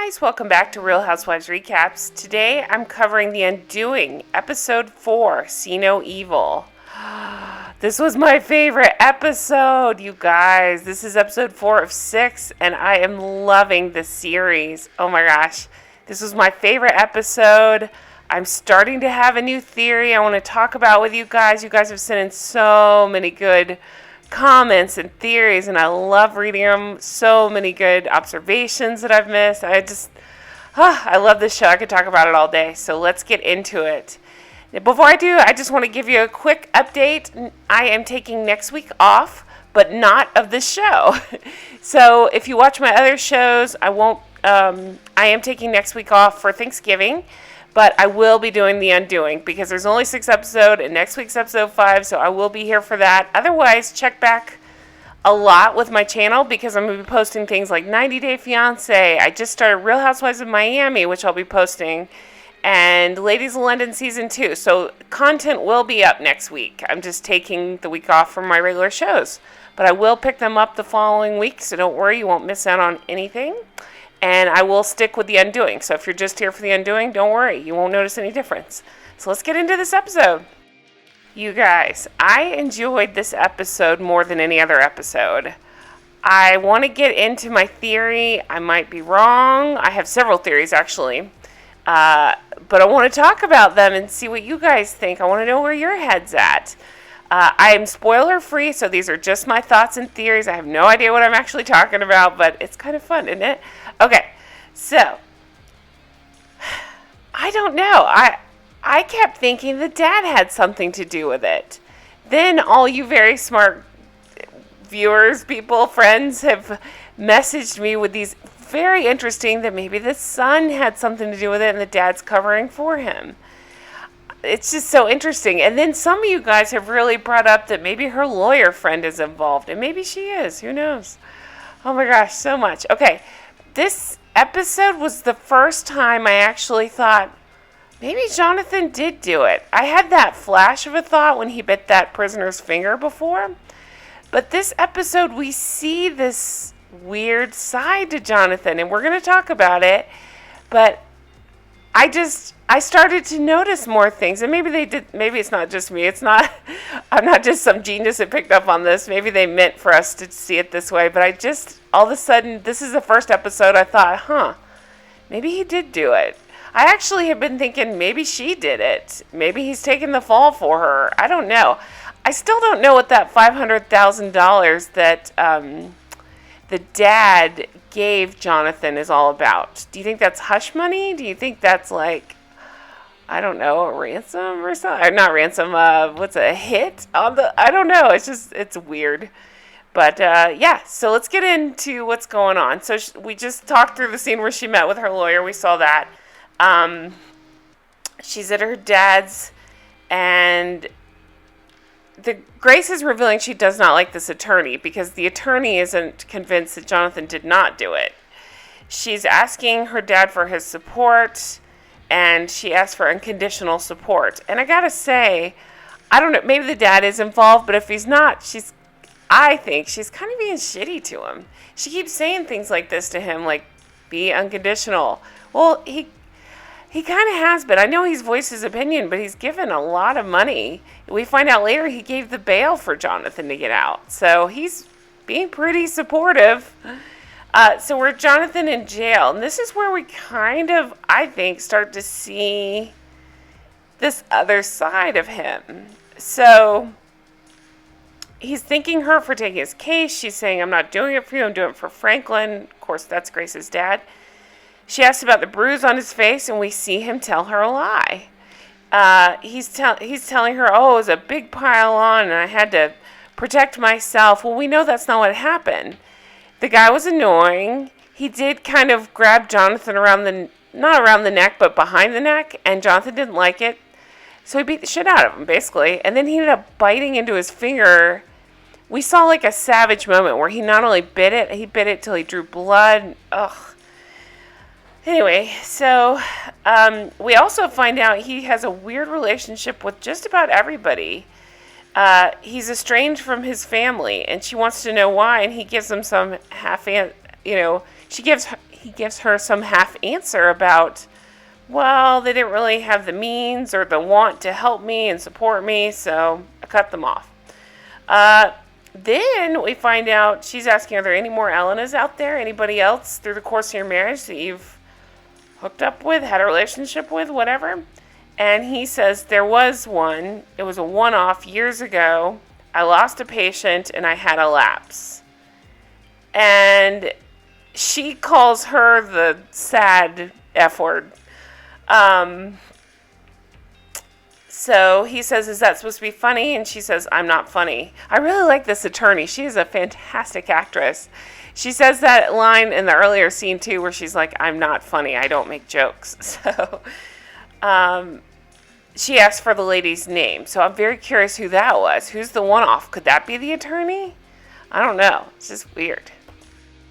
guys, welcome back to Real Housewives Recaps. Today I'm covering The Undoing, Episode 4, See No Evil. This was my favorite episode, you guys. This is Episode 4 of 6, and I am loving this series. Oh my gosh, this was my favorite episode. I'm starting to have a new theory I want to talk about with you guys. You guys have sent in so many good comments and theories, and I love reading them. So many good observations that I've missed. I love this show. I could talk about it all day. So let's get into it. Before I do, I just want to give you a quick update. I am taking next week off, but not of this show. So if you watch my other shows, I am taking next week off for Thanksgiving. But I will be doing The Undoing because there's only 6 episodes and next week's episode 5, so I will be here for that. Otherwise, check back a lot with my channel because I'm going to be posting things like 90 Day Fiancé. I just started Real Housewives of Miami, which I'll be posting, and Ladies of London Season 2. So content will be up next week. I'm just taking the week off from my regular shows. But I will pick them up the following week, so don't worry, you won't miss out on anything. And I will stick with The Undoing. So if you're just here for The Undoing, don't worry. You won't notice any difference. So let's get into this episode. You guys, I enjoyed this episode more than any other episode. I want to get into my theory. I might be wrong. I have several theories, actually. But I want to talk about them and see what you guys think. I want to know where your head's at. I am spoiler-free, so these are just my thoughts and theories. I have no idea what I'm actually talking about, but it's kind of fun, isn't it? Okay, so, I don't know. I kept thinking the dad had something to do with it. Then all you very smart viewers, people, friends have messaged me with these very interesting that maybe the son had something to do with it and the dad's covering for him. It's just so interesting. And then some of you guys have really brought up that maybe her lawyer friend is involved. And maybe she is. Who knows? Oh my gosh, so much. Okay, this episode was the first time I actually thought, maybe Jonathan did do it. I had that flash of a thought when he bit that prisoner's finger before. But this episode, we see this weird side to Jonathan. And we're going to talk about it. But I started to notice more things, and maybe they did. Maybe it's not just me. I'm not just some genius that picked up on this. Maybe they meant for us to see it this way. But all of a sudden, this is the first episode. I thought, maybe he did do it. I actually have been thinking maybe she did it. Maybe he's taking the fall for her. I don't know. I still don't know what that $500,000 that the dad gave Jonathan is all about. Do you think that's hush money? Do you think that's like, I don't know, a ransom or something? Not ransom, what's a hit on the, I don't know. It's weird. But yeah, so let's get into what's going on. So we just talked through the scene where she met with her lawyer. We saw that. She's at her dad's, and Grace is revealing she does not like this attorney because the attorney isn't convinced that Jonathan did not do it. She's asking her dad for his support, and she asks for unconditional support. And I gotta say, I don't know, maybe the dad is involved, but if he's not, I think she's kind of being shitty to him. She keeps saying things like this to him, like, be unconditional. Well, he kind of has been. I know he's voiced his opinion, but he's given a lot of money. We find out later he gave the bail for Jonathan to get out. So he's being pretty supportive. So we're Jonathan in jail. And this is where we kind of, I think, start to see this other side of him. So he's thanking her for taking his case. She's saying, I'm not doing it for you. I'm doing it for Franklin. Of course, that's Grace's dad. She asks about the bruise on his face, and we see him tell her a lie. He's telling her, it was a big pile on, and I had to protect myself. Well, we know that's not what happened. The guy was annoying. He did kind of grab Jonathan not around the neck, but behind the neck, and Jonathan didn't like it. So he beat the shit out of him, basically. And then he ended up biting into his finger. We saw like a savage moment where he not only bit it till he drew blood. Ugh. Anyway, so we also find out he has a weird relationship with just about everybody. He's estranged from his family, and she wants to know why, and he gives them some he gives her some half answer about, well, they didn't really have the means or the want to help me and support me, so I cut them off. Then we find out she's asking, are there any more Elenas out there? Anybody else through the course of your marriage that you've hooked up with, had a relationship with, whatever? And he says, there was one. It was a one-off years ago. I lost a patient and I had a lapse. And she calls her the sad F word. So he says, is that supposed to be funny? And she says, I'm not funny. I really like this attorney. She is a fantastic actress. She says that line in the earlier scene, too, where she's like, I'm not funny. I don't make jokes. So she asked for the lady's name. So I'm very curious who that was. Who's the one-off? Could that be the attorney? I don't know. It's just weird.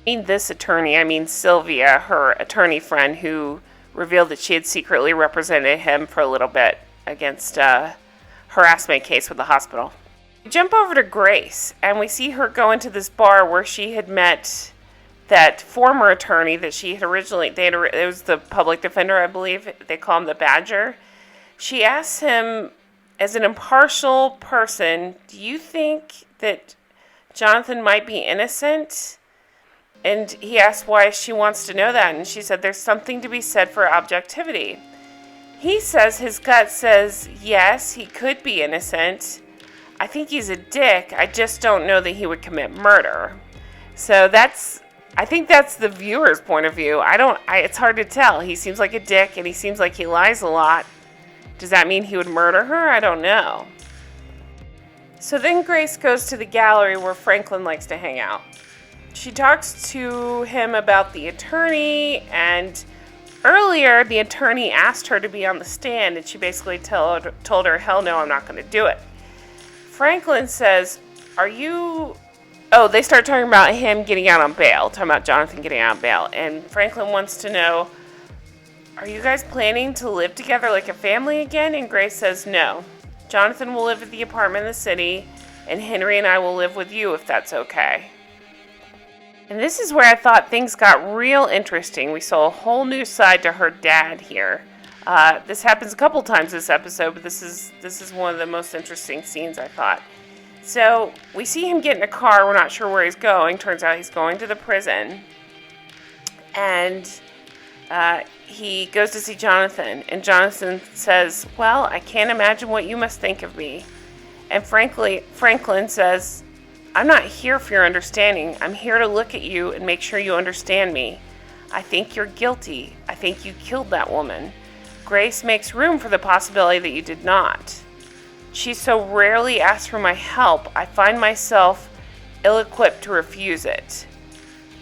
I mean this attorney. I mean Sylvia, her attorney friend, who revealed that she had secretly represented him for a little bit against a harassment case with the hospital. We jump over to Grace, and we see her go into this bar where she had met that former attorney that she had originally, it was the public defender, I believe. They call him the Badger. She asks him, as an impartial person, do you think that Jonathan might be innocent? And he asked why she wants to know that, and she said there's something to be said for objectivity. He says his gut says, yes, he could be innocent. I think he's a dick. I just don't know that he would commit murder. So I think that's the viewer's point of view. It's hard to tell. He seems like a dick and he seems like he lies a lot. Does that mean he would murder her? I don't know. So then Grace goes to the gallery where Franklin likes to hang out. She talks to him about the attorney, and earlier the attorney asked her to be on the stand, and she basically told her, hell no, I'm not going to do it. Franklin says, they start talking about him getting out on bail, talking about Jonathan getting out on bail, and Franklin wants to know, are you guys planning to live together like a family again? And Grace says, no. Jonathan will live at the apartment in the city, and Henry and I will live with you if that's okay. And this is where I thought things got real interesting. We saw a whole new side to her dad here. This happens a couple times this episode, but this is one of the most interesting scenes, I thought. So we see him get in a car. We're not sure where he's going. Turns out he's going to the prison. And he goes to see Jonathan. And Jonathan says, well, I can't imagine what you must think of me. And Franklin says, I'm not here for your understanding. I'm here to look at you and make sure you understand me. I think you're guilty. I think you killed that woman. Grace makes room for the possibility that you did not. She so rarely asks for my help, I find myself ill-equipped to refuse it.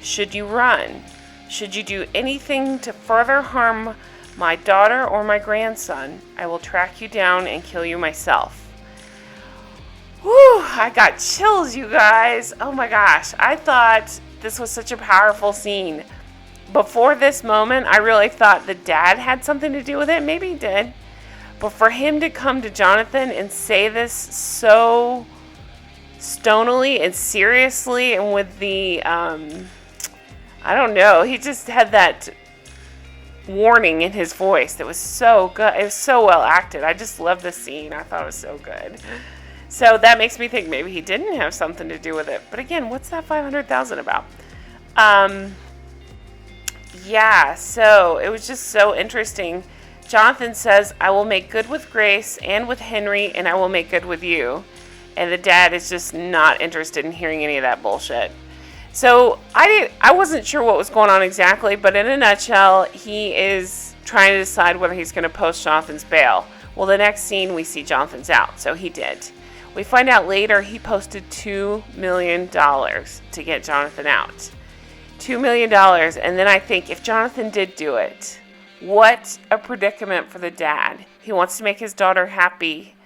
Should you run? Should you do anything to further harm my daughter or my grandson, I will track you down and kill you myself. Whew, I got chills, you guys. Oh my gosh. I thought this was such a powerful scene. Before this moment, I really thought the dad had something to do with it. Maybe he did. But for him to come to Jonathan and say this so stonily and seriously and with the, I don't know, he just had that warning in his voice that was so good. It was so well acted. I just love this scene. I thought it was so good. So that makes me think maybe he didn't have something to do with it. But again, what's that $500,000 about? Yeah, so it was just so interesting. Jonathan says, I will make good with Grace and with Henry, and I will make good with you. And the dad is just not interested in hearing any of that bullshit. So I wasn't sure what was going on exactly, but in a nutshell, he is trying to decide whether he's going to post Jonathan's bail. Well, the next scene, we see Jonathan's out, so he did. We find out later he posted $2 million to get Jonathan out. $2 million. And then I think if Jonathan did do it, what a predicament for the dad. He wants to make his daughter happy,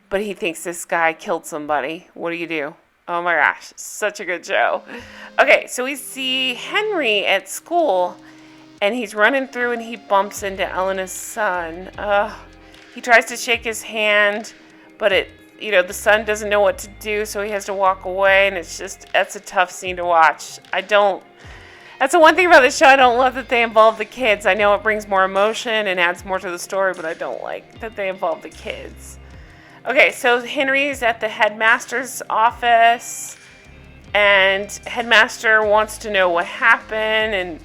but he thinks this guy killed somebody. What do you do? Oh my gosh, such a good show. Okay, so we see Henry at school, and he's running through and he bumps into Elena's son. He tries to shake his hand, but the son doesn't know what to do, so he has to walk away, and that's a tough scene to watch. That's the one thing about the show. I don't love that they involve the kids. I know it brings more emotion and adds more to the story, but I don't like that they involve the kids. Okay, so Henry's at the headmaster's office, and headmaster wants to know what happened and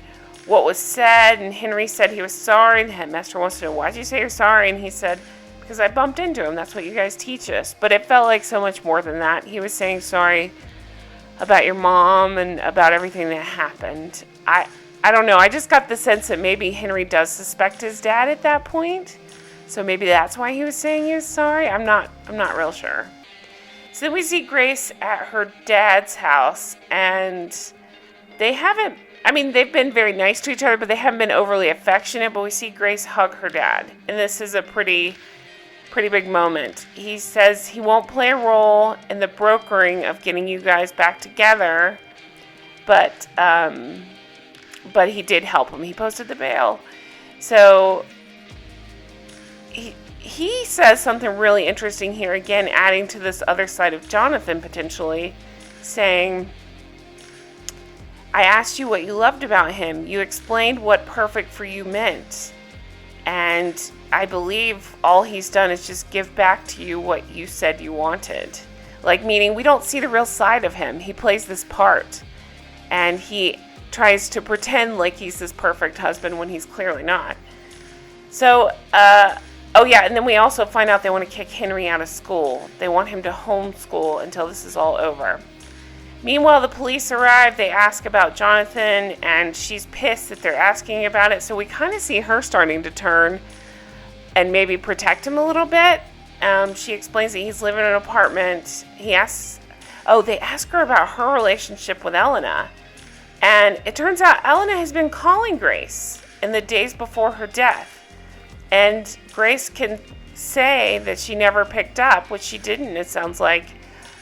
what was said, and Henry said he was sorry. The headmaster wants to know, why'd you say you're sorry? And he said, because I bumped into him. That's what you guys teach us. But it felt like so much more than that. He was saying sorry about your mom and about everything that happened. I don't know. I just got the sense that maybe Henry does suspect his dad at that point. So maybe that's why he was saying he was sorry. I'm not real sure. So then we see Grace at her dad's house, and they've been very nice to each other, but they haven't been overly affectionate. But we see Grace hug her dad, and this is a pretty big moment. He says he won't play a role in the brokering of getting you guys back together, but he did help him. He posted the bail. So he says something really interesting here, again, adding to this other side of Jonathan potentially, saying, I asked you what you loved about him. You explained what perfect for you meant. And I believe all he's done is just give back to you what you said you wanted. Like, meaning we don't see the real side of him. He plays this part. And he tries to pretend like he's this perfect husband when he's clearly not. So, and then we also find out they want to kick Henry out of school. They want him to homeschool until this is all over. Meanwhile, the police arrive. They ask about Jonathan, and she's pissed that they're asking about it. So we kind of see her starting to turn and maybe protect him a little bit. She explains that he's living in an apartment. They ask her about her relationship with Elena. And it turns out Elena has been calling Grace in the days before her death. And Grace can say that she never picked up, which she didn't, it sounds like.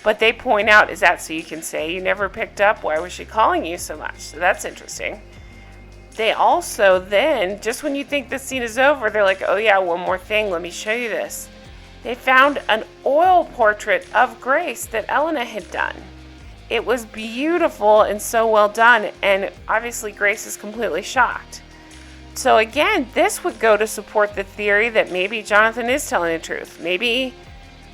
But they point out, is that so you can say you never picked up? Why was she calling you so much? So that's interesting. They also then, just when you think this scene is over, they're like, oh yeah, one more thing, let me show you this. They found an oil portrait of Grace that Elena had done. It was beautiful and so well done, and obviously Grace is completely shocked. So again, this would go to support the theory that maybe Jonathan is telling the truth. Maybe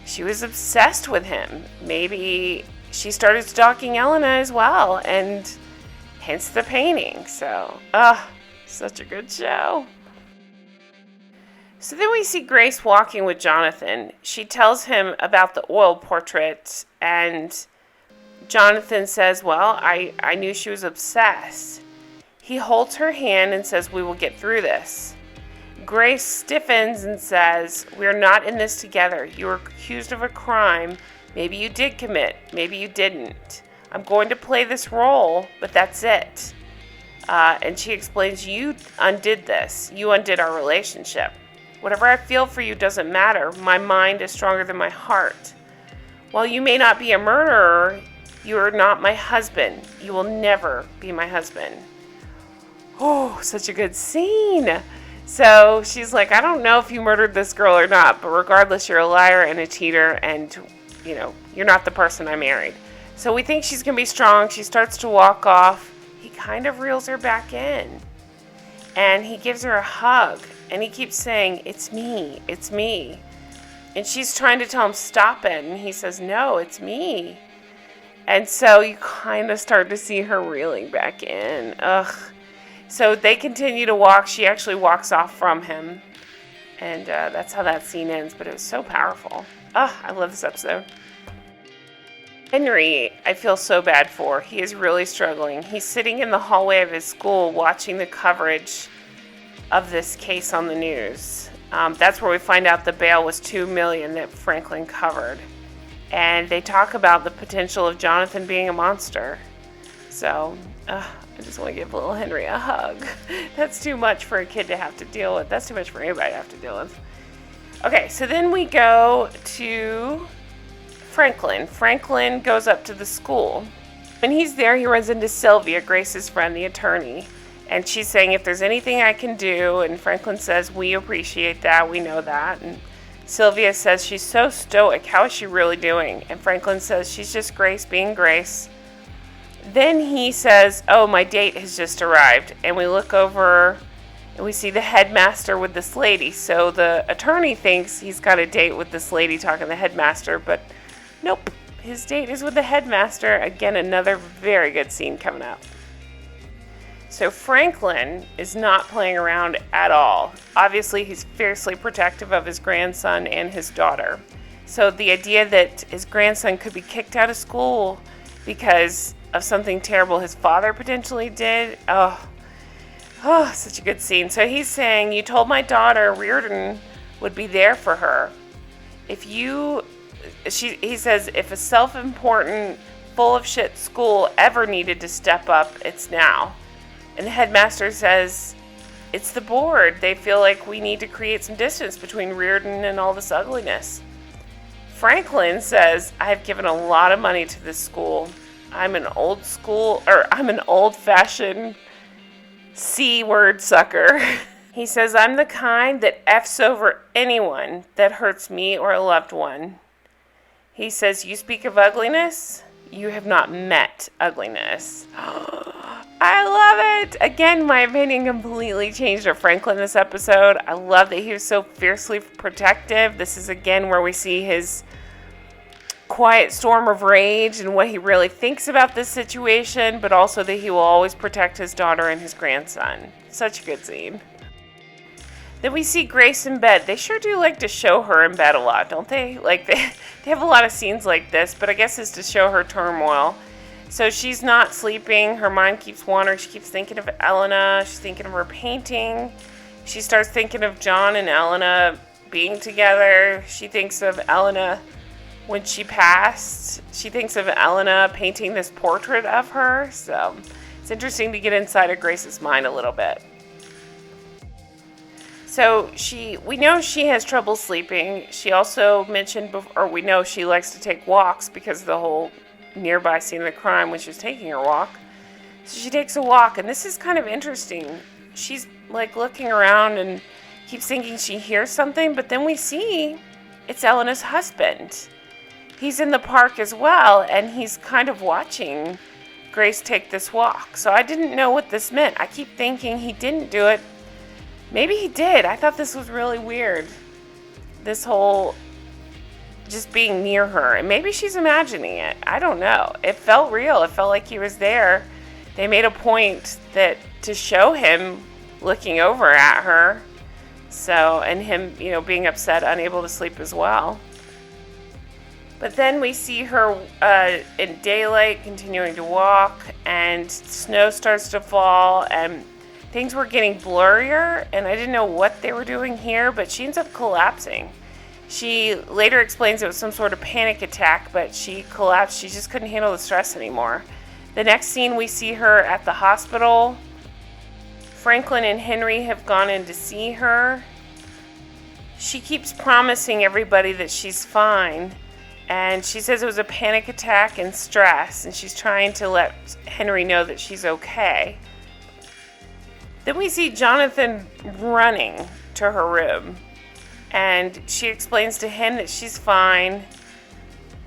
she was obsessed with him. Maybe she started stalking Elena as well, and hence the painting. So, such a good show. So then we see Grace walking with Jonathan. She tells him about the oil portrait, and Jonathan says, well, I knew she was obsessed. He holds her hand and says, we will get through this. Grace stiffens and says, we're not in this together. You were accused of a crime. Maybe you did commit. Maybe you didn't. I'm going to play this role, but that's it. And she explains, you undid this. You undid our relationship. Whatever I feel for you doesn't matter. My mind is stronger than my heart. While you may not be a murderer, you are not my husband. You will never be my husband. Oh, such a good scene. So she's like, I don't know if you murdered this girl or not, but regardless, you're a liar and a cheater, and, you're not the person I married. So we think she's going to be strong. She starts to walk off. He kind of reels her back in, and he gives her a hug, and he keeps saying, it's me, it's me. And she's trying to tell him, stop it, and he says, no, it's me. And so you kind of start to see her reeling back in. Ugh. So they continue to walk. She actually walks off from him. And that's how that scene ends. But it was so powerful. I love this episode. Henry, I feel so bad for. He is really struggling. He's sitting in the hallway of his school watching the coverage of this case on the news. That's where we find out the bail was $2 million that Franklin covered. And they talk about the potential of Jonathan being a monster. So, I just want to give little Henry a hug. That's too much for a kid to have to deal with. That's too much for anybody to have to deal with. Okay, so then we go to Franklin. Franklin goes up to the school. When he's there, he runs into Sylvia, Grace's friend, the attorney. And she's saying, if there's anything I can do, and Franklin says, we appreciate that, we know that. And Sylvia says, she's so stoic, how is she really doing? And Franklin says, she's just Grace being Grace. Then he says, oh, my date has just arrived. And we look over and we see the headmaster with this lady. So the attorney thinks he's got a date with this lady talking to the headmaster, but nope, his date is with the headmaster. Again, another very good scene coming up. So Franklin is not playing around at all. Obviously, he's fiercely protective of his grandson and his daughter. So the idea that his grandson could be kicked out of school because of something terrible his father potentially did, such a good scene. So he's saying, you told my daughter Reardon would be there for her. He says, if a self-important, full of shit school ever needed to step up, it's now. And the headmaster says, it's the board. They feel like we need to create some distance between Reardon and all this ugliness. Franklin says, I've given a lot of money to this school. I'm an old-fashioned C-word sucker. He says, I'm the kind that F's over anyone that hurts me or a loved one. He says, you speak of ugliness? You have not met ugliness. I love it. Again, my opinion completely changed of Franklin this episode. I love that he was so fiercely protective. This is again where we see his quiet storm of rage and what he really thinks about this situation, but also that he will always protect his daughter and his grandson. Such a good scene. Then we see Grace in bed. They sure do like to show her in bed a lot, don't they? Like they have a lot of scenes like this, but I guess it's to show her turmoil. So she's not sleeping. Her mind keeps wandering. She keeps thinking of Elena. She's thinking of her painting. She starts thinking of John and Elena being together. She thinks of Elena when she passed. She thinks of Elena painting this portrait of her. So it's interesting to get inside of Grace's mind a little bit. So we know she has trouble sleeping. She also mentioned, we know she likes to take walks because of the whole nearby scene of the crime when she's taking her walk. So she takes a walk, and this is kind of interesting. She's like looking around and keeps thinking she hears something, but then we see it's Elena's husband. He's in the park as well, and he's kind of watching Grace take this walk. So I didn't know what this meant. I keep thinking he didn't do it. Maybe he did. I thought this was really weird. This whole just being near her. And maybe she's imagining it. I don't know. It felt real. It felt like he was there. They made a point to show him looking over at her. So, and him, being upset, unable to sleep as well. But then we see her in daylight continuing to walk, and snow starts to fall, and things were getting blurrier, and I didn't know what they were doing here, but she ends up collapsing. She later explains it was some sort of panic attack, but she collapsed. She just couldn't handle the stress anymore. The next scene, we see her at the hospital. Franklin and Henry have gone in to see her. She keeps promising everybody that she's fine, and she says it was a panic attack and stress, and she's trying to let Henry know that she's okay. Then we see Jonathan running to her room, and she explains to him that she's fine.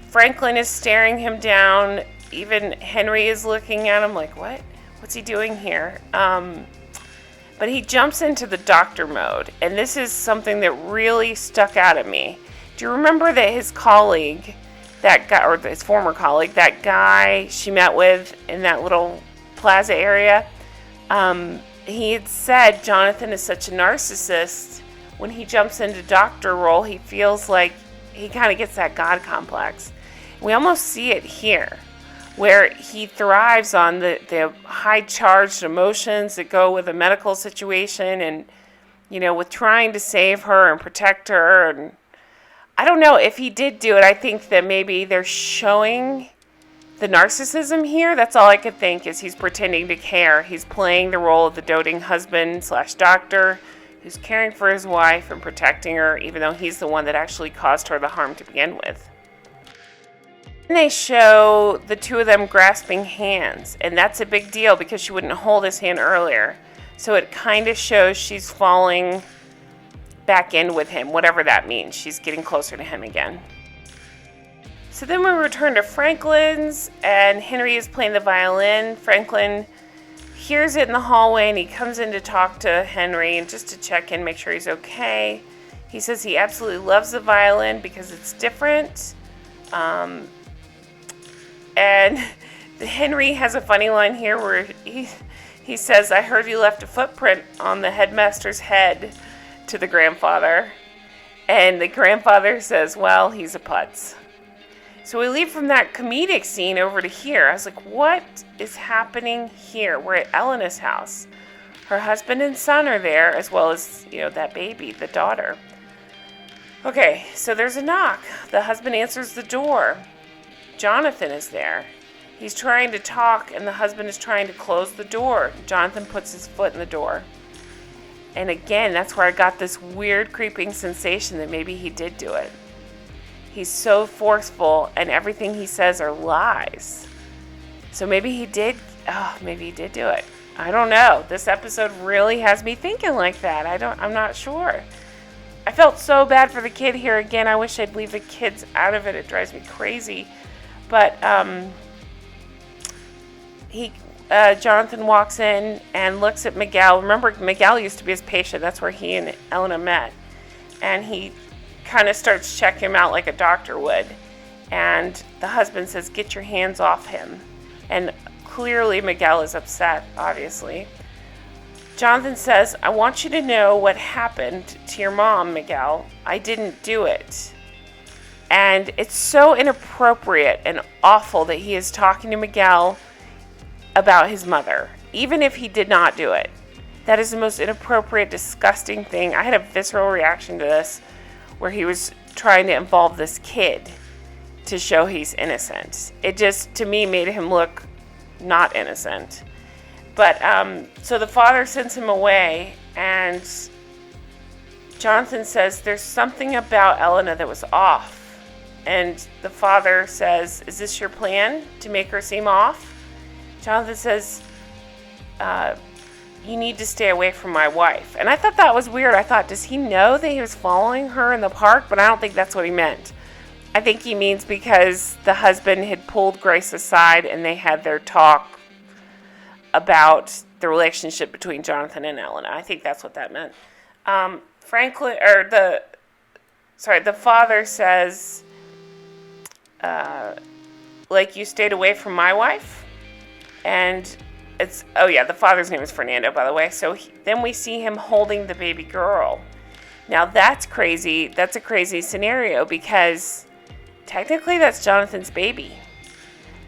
Franklin is staring him down. Even Henry is looking at him like, what? What's he doing here? But he jumps into the doctor mode, and this is something that really stuck out at me. Do you remember that his colleague, that guy, or his former colleague, that guy she met with in that little plaza area, he had said Jonathan is such a narcissist. When he jumps into doctor role, he feels like he kind of gets that God complex. We almost see it here, where he thrives on the high-charged emotions that go with a medical situation and, with trying to save her and protect her. And I don't know if he did do it. I think that maybe they're showing the narcissism here. That's all I could think, is he's pretending to care. He's playing the role of the doting husband/doctor who's caring for his wife and protecting her, even though he's the one that actually caused her the harm to begin with. And they show the two of them grasping hands, and that's a big deal because she wouldn't hold his hand earlier. So it kind of shows she's falling back in with him, whatever that means. She's getting closer to him again. So then we return to Franklin's, and Henry is playing the violin. Franklin hears it in the hallway, and he comes in to talk to Henry and just to check in, make sure he's okay. He says he absolutely loves the violin because it's different. And Henry has a funny line here where he says, "I heard you left a footprint on the headmaster's head," to the grandfather. And the grandfather says, "Well, he's a putz." So we leave from that comedic scene over to here. I was like, what is happening here? We're at Elena's house. Her husband and son are there, as well as, that baby, the daughter. Okay, so there's a knock. The husband answers the door. Jonathan is there. He's trying to talk, and the husband is trying to close the door. Jonathan puts his foot in the door. And again, that's where I got this weird creeping sensation that maybe he did do it. He's so forceful, and everything he says are lies. So maybe he did do it. I don't know. This episode really has me thinking like that. I'm not sure. I felt so bad for the kid here again. I wish I'd leave the kids out of it. It drives me crazy. But Jonathan walks in and looks at Miguel. Remember, Miguel used to be his patient. That's where he and Elena met. And he kind of starts checking him out like a doctor would. And the husband says, "Get your hands off him." And clearly Miguel is upset, obviously. Jonathan says, "I want you to know what happened to your mom, Miguel. I didn't do it." And it's so inappropriate and awful that he is talking to Miguel about his mother, even if he did not do it. That is the most inappropriate, disgusting thing. I had a visceral reaction to this, where he was trying to involve this kid to show he's innocent. It just, to me, made him look not innocent. But, so the father sends him away, and Jonathan says, "There's something about Elena that was off." And the father says, "Is this your plan, to make her seem off?" Jonathan says, "You need to stay away from my wife." And I thought that was weird. I thought, does he know that he was following her in the park? But I don't think that's what he meant. I think he means because the husband had pulled Grace aside and they had their talk about the relationship between Jonathan and Elena. I think that's what that meant. The father says, "You stayed away from my wife?" And the father's name is Fernando, by the way. So then we see him holding the baby girl. Now that's crazy. That's a crazy scenario because technically that's Jonathan's baby.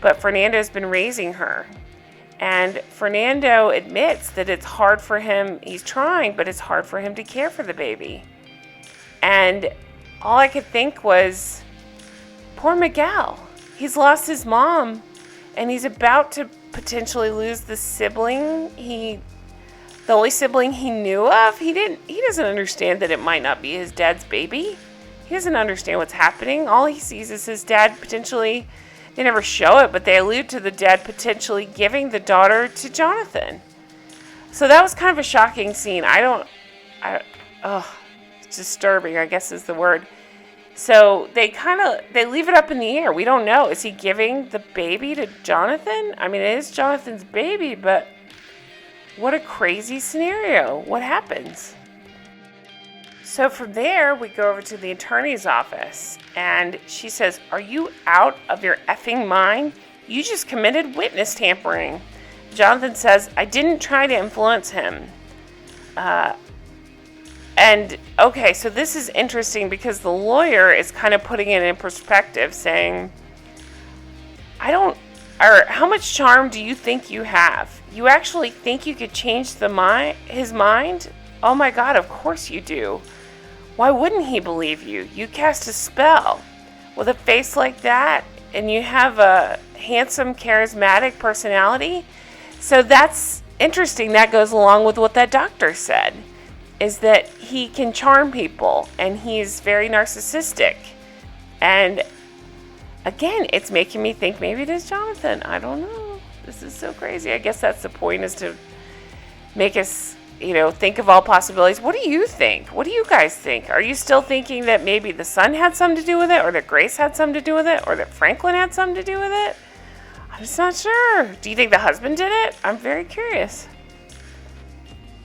But Fernando's been raising her. And Fernando admits that it's hard for him. He's trying, but it's hard for him to care for the baby. And all I could think was, poor Miguel. He's lost his mom, and he's about to potentially lose the only sibling he knew of. He doesn't understand that it might not be his dad's baby. He doesn't understand what's happening. All he sees is his dad potentially, they never show it, but they allude to the dad potentially giving the daughter to Jonathan. So that was kind of a shocking scene. It's disturbing, I guess is the word. So they leave it up in the air. We don't know. Is he giving the baby to Jonathan? I mean, it is Jonathan's baby, but what a crazy scenario. What happens? So from there, we go over to the attorney's office, and she says, "Are you out of your effing mind? You just committed witness tampering." Jonathan says, "I didn't try to influence him." So this is interesting because the lawyer is kind of putting it in perspective, saying, how much charm do you think you have? You actually think you could change his mind? Oh my God, of course you do. Why wouldn't he believe you? You cast a spell with a face like that, and you have a handsome, charismatic personality. So that's interesting. That goes along with what that doctor said, is that he can charm people, and he's very narcissistic. And again, it's making me think maybe it is Jonathan. I don't know. This is so crazy. I guess that's the point, is to make us, think of all possibilities. What do you think? What do you guys think? Are you still thinking that maybe the son had something to do with it, or that Grace had something to do with it, or that Franklin had something to do with it? I'm just not sure. Do you think the husband did it? I'm very curious.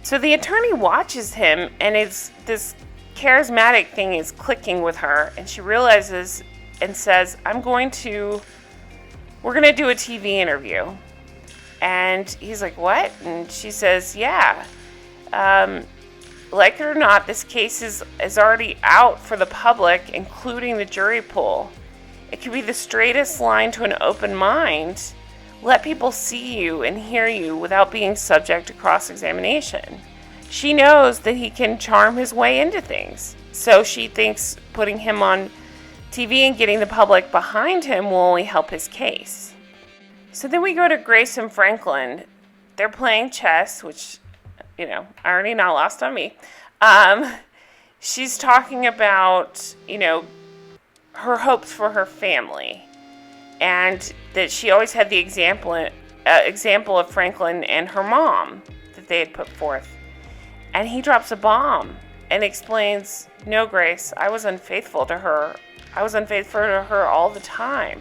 So the attorney watches him, and this charismatic thing is clicking with her, and she realizes and says, we're going to do a TV interview. And he's like, what? And she says, yeah. Like it or not, this case is already out for the public, including the jury pool. It could be the straightest line to an open mind. Let people see you and hear you without being subject to cross-examination. She knows that he can charm his way into things. So she thinks putting him on TV and getting the public behind him will only help his case. So then we go to Grace and Franklin. They're playing chess, which, already not lost on me. She's talking about, her hopes for her family, and that she always had the example of Franklin and her mom that they had put forth. And he drops a bomb and explains, no, Grace, I was unfaithful to her. I was unfaithful to her all the time.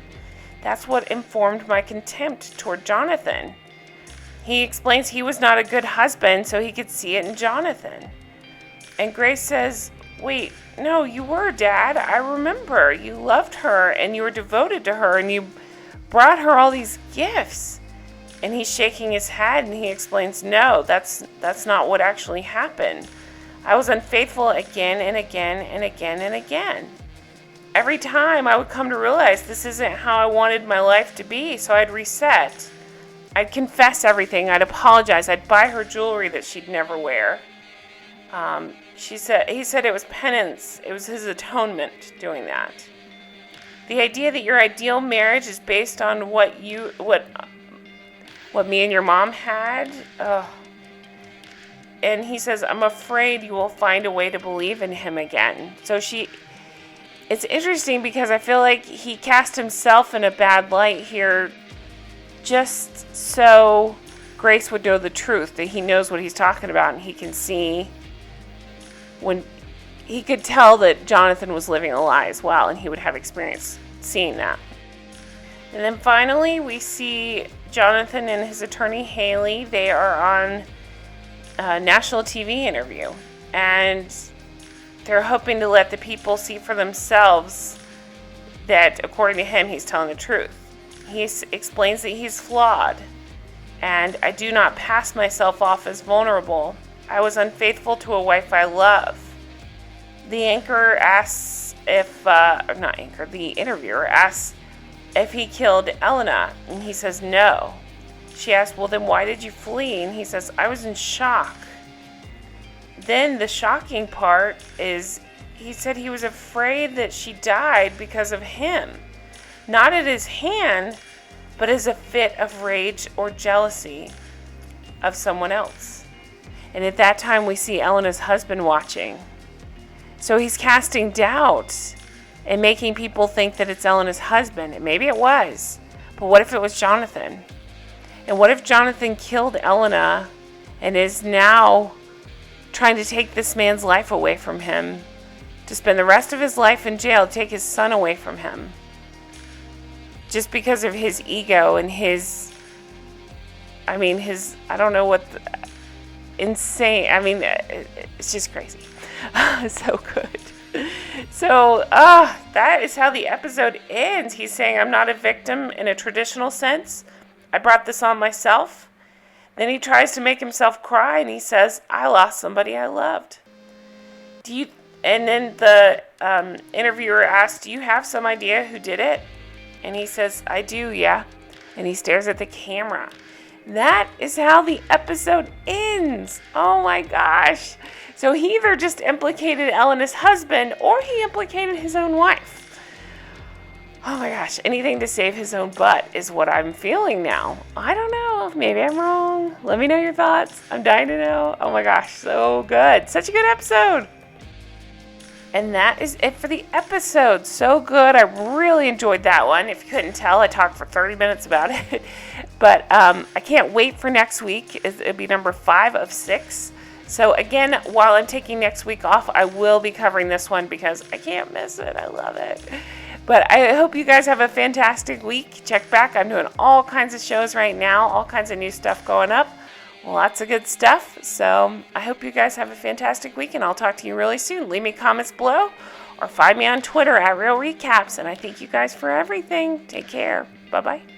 That's what informed my contempt toward Jonathan. He explains he was not a good husband, so he could see it in Jonathan. And Grace says, wait, no, you were, Dad. I remember. You loved her, and you were devoted to her, and you brought her all these gifts. And he's shaking his head, and he explains, no, that's not what actually happened. I was unfaithful again and again and again and again. Every time I would come to realize this isn't how I wanted my life to be, so I'd reset. I'd confess everything. I'd apologize. I'd buy her jewelry that she'd never wear. He said it was penance. It was his atonement doing that. The idea that your ideal marriage is based on what me and your mom had. And he says, I'm afraid you will find a way to believe in him again. So it's interesting because I feel like he cast himself in a bad light here just so Grace would know the truth, that he knows what he's talking about, and he can see when he could tell that Jonathan was living a lie as well, and he would have experience seeing that. And then finally we see Jonathan and his attorney Haley. They are on a national TV interview, and they're hoping to let the people see for themselves that, according to him, he's telling the truth. He explains that he's flawed, and I do not pass myself off as vulnerable. I was unfaithful to a wife I love. The interviewer asks if he killed Elena, and he says no. She asks, well, then why did you flee? And he says, I was in shock. Then the shocking part is he said he was afraid that she died because of him. Not at his hand, but as a fit of rage or jealousy of someone else. And at that time we see Elena's husband watching. So he's casting doubt and making people think that it's Elena's husband. And maybe it was. But what if it was Jonathan? And what if Jonathan killed Elena and is now trying to take this man's life away from him, to spend the rest of his life in jail, take his son away from him, just because of his ego and it's just crazy. So good. So, that is how the episode ends. He's saying, I'm not a victim in a traditional sense. I brought this on myself. Then he tries to make himself cry, and he says, I lost somebody I loved. And then the interviewer asks, do you have some idea who did it? And he says, I do, yeah. And he stares at the camera. That is how the episode ends. Oh my gosh. So he either just implicated Elena's husband, or he implicated his own wife. Oh my gosh. Anything to save his own butt is what I'm feeling now. I don't know. Maybe I'm wrong. Let me know your thoughts. I'm dying to know. Oh my gosh. So good. Such a good episode. And that is it for the episode. So good. I really enjoyed that one. If you couldn't tell, I talked for 30 minutes about it. But I can't wait for next week. It'll be number 5 of 6. So again, while I'm taking next week off, I will be covering this one because I can't miss it. I love it. But I hope you guys have a fantastic week. Check back. I'm doing all kinds of shows right now, all kinds of new stuff going up. Lots of good stuff. So I hope you guys have a fantastic week, and I'll talk to you really soon. Leave me comments below or find me on Twitter at Real Recaps. And I thank you guys for everything. Take care. Bye-bye.